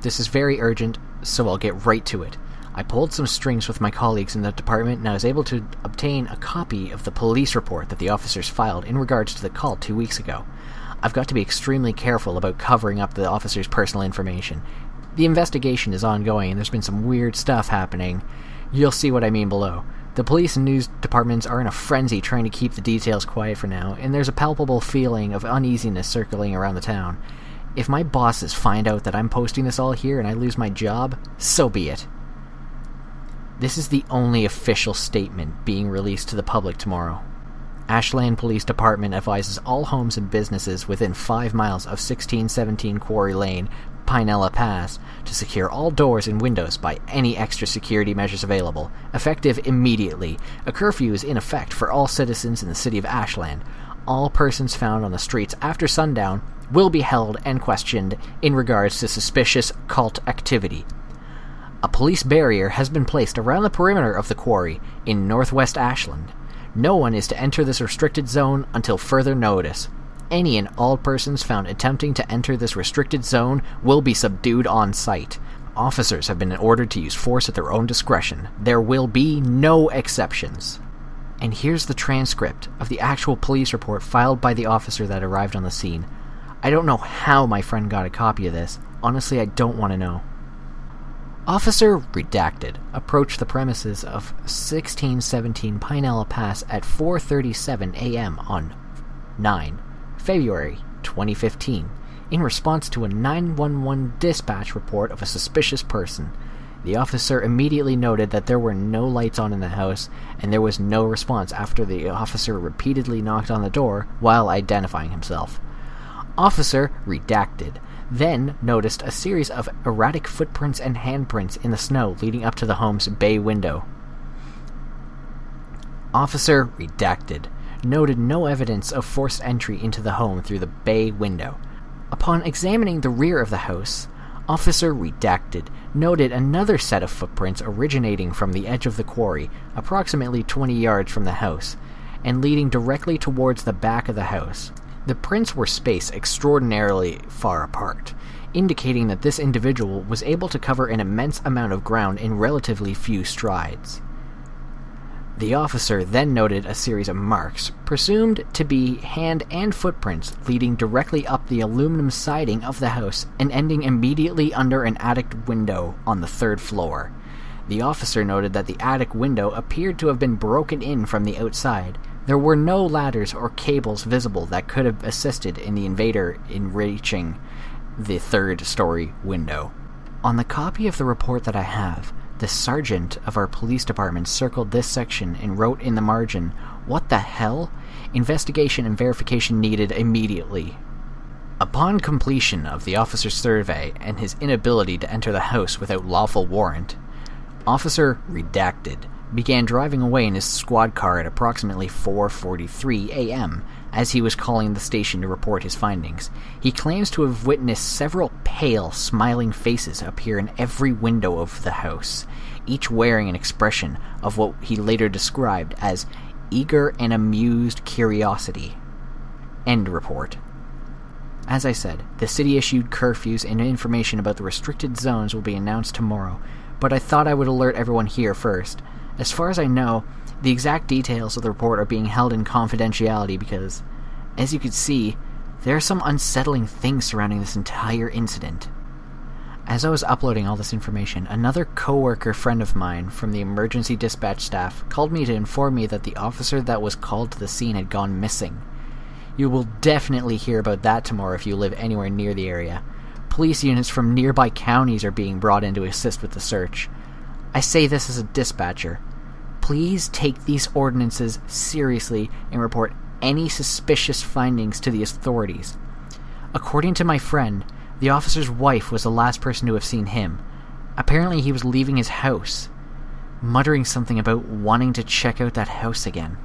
This is very urgent, so I'll get right to it. I pulled some strings with my colleagues in the department, and I was able to obtain a copy of the police report that the officers filed in regards to the call 2 weeks ago. I've got to be extremely careful about covering up the officers' personal information. The investigation is ongoing, and there's been some weird stuff happening. You'll see what I mean below. The police and news departments are in a frenzy trying to keep the details quiet for now, and there's a palpable feeling of uneasiness circling around the town. If my bosses find out that I'm posting this all here and I lose my job, so be it. This is the only official statement being released to the public tomorrow. Ashland Police Department advises all homes and businesses within 5 miles of 1617 Quarry Lane, Pinella Pass, to secure all doors and windows by any extra security measures available, effective immediately. A curfew is in effect for all citizens in the city of Ashland. All persons found on the streets after sundown will be held and questioned in regards to suspicious cult activity. A police barrier has been placed around the perimeter of the quarry in northwest Ashland. No one is to enter this restricted zone until further notice. Any and all persons found attempting to enter this restricted zone will be subdued on sight. Officers have been ordered to use force at their own discretion. There will be no exceptions. And here's the transcript of the actual police report filed by the officer that arrived on the scene. I don't know how my friend got a copy of this. Honestly, I don't want to know. Officer Redacted approached the premises of 1617 Pinella Pass at 4:37 a.m. on 9 February 2015 in response to a 911 dispatch report of a suspicious person. The officer immediately noted that there were no lights on in the house, and there was no response after the officer repeatedly knocked on the door while identifying himself. Officer Redacted then noticed a series of erratic footprints and handprints in the snow leading up to the home's bay window. Officer Redacted noted no evidence of forced entry into the home through the bay window. Upon examining the rear of the house, Officer Redacted noted another set of footprints originating from the edge of the quarry, approximately 20 yards from the house, and leading directly towards the back of the house. The prints were spaced extraordinarily far apart, indicating that this individual was able to cover an immense amount of ground in relatively few strides. The officer then noted a series of marks, presumed to be hand and footprints, leading directly up the aluminum siding of the house and ending immediately under an attic window on the 3rd floor. The officer noted that the attic window appeared to have been broken in from the outside. There were no ladders or cables visible that could have assisted in the invader in reaching the 3rd-story window. On the copy of the report that I have, the sergeant of our police department circled this section and wrote in the margin, "What the hell? Investigation and verification needed immediately." Upon completion of the officer's survey and his inability to enter the house without lawful warrant, Officer Redacted began driving away in his squad car at approximately 4:43 a.m. as he was calling the station to report his findings. He claims to have witnessed several pale, smiling faces appear in every window of the house, each wearing an expression of what he later described as eager and amused curiosity. End report. As I said, the city issued curfews and information about the restricted zones will be announced tomorrow, but I thought I would alert everyone here first. As far as I know, the exact details of the report are being held in confidentiality because, as you can see, there are some unsettling things surrounding this entire incident. As I was uploading all this information, another co-worker friend of mine from the emergency dispatch staff called me to inform me that the officer that was called to the scene had gone missing. You will definitely hear about that tomorrow if you live anywhere near the area. Police units from nearby counties are being brought in to assist with the search. I say this as a dispatcher. Please take these ordinances seriously and report any suspicious findings to the authorities. According to my friend, the officer's wife was the last person to have seen him. Apparently he was leaving his house, muttering something about wanting to check out that house again.